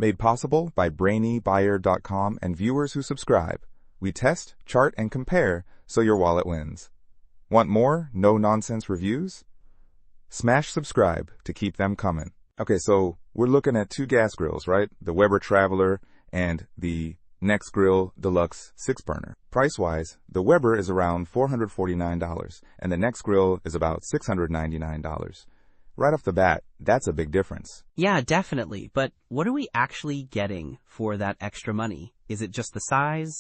Made possible by brainybuyer.com and viewers who subscribe. We test, chart, and compare so your wallet wins. Want more no-nonsense reviews? Smash subscribe to keep them coming. Okay, so we're looking at two gas grills, right? The Weber Traveler and the Nexgrill Deluxe 6-burner. Price-wise, the Weber is around $449 and the Nexgrill is about $699. Right off the bat, that's a big difference. Yeah, definitely. But what are we actually getting for that extra money? Is it just the size?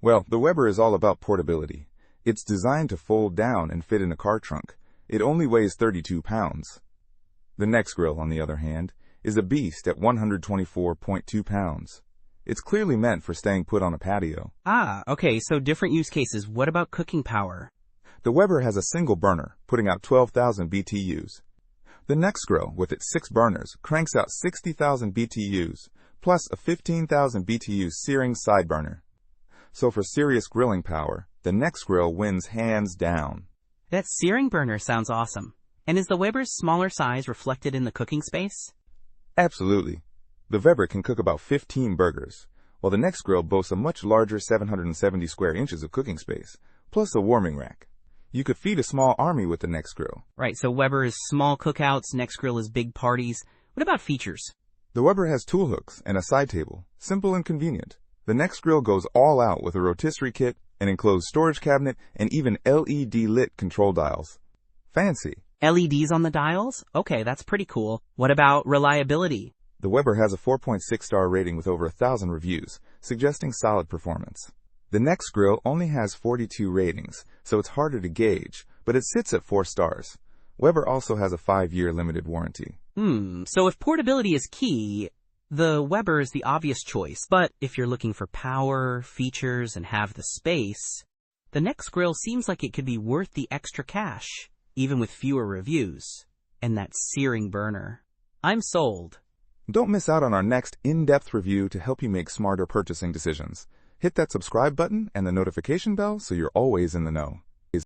Well, the Weber is all about portability. It's designed to fold down and fit in a car trunk. It only weighs 32 pounds. The Nexgrill, on the other hand, is a beast at 124.2 pounds. It's clearly meant for staying put on a patio. Ah, okay, so different use cases. What about cooking power? The Weber has a single burner, putting out 12,000 BTUs. The Nexgrill, with its 6 burners, cranks out 60,000 BTUs, plus a 15,000 BTU searing side burner. So for serious grilling power, the Nexgrill wins hands down. That searing burner sounds awesome. And is the Weber's smaller size reflected in the cooking space? Absolutely. The Weber can cook about 15 burgers, while the Nexgrill boasts a much larger 770 square inches of cooking space, plus a warming rack. You could feed a small army with the Nexgrill. Right, so Weber is small cookouts, Nexgrill is big parties. What about features? The Weber has tool hooks and a side table, simple and convenient. The Nexgrill goes all out with a rotisserie kit, an enclosed storage cabinet, and even LED lit control dials. Fancy. LEDs on the dials? Okay, that's pretty cool. What about reliability? The Weber has a 4.6-star rating with over 1,000 reviews, suggesting solid performance. The Nexgrill only has 42 ratings, so it's harder to gauge, but it sits at 4 stars. Weber also has a 5-year limited warranty. So if portability is key, the Weber is the obvious choice. But if you're looking for power, features, and have the space, the Nexgrill seems like it could be worth the extra cash, even with fewer reviews. And that searing burner. I'm sold. Don't miss out on our next in-depth review to help you make smarter purchasing decisions. Hit that subscribe button and the notification bell so you're always in the know.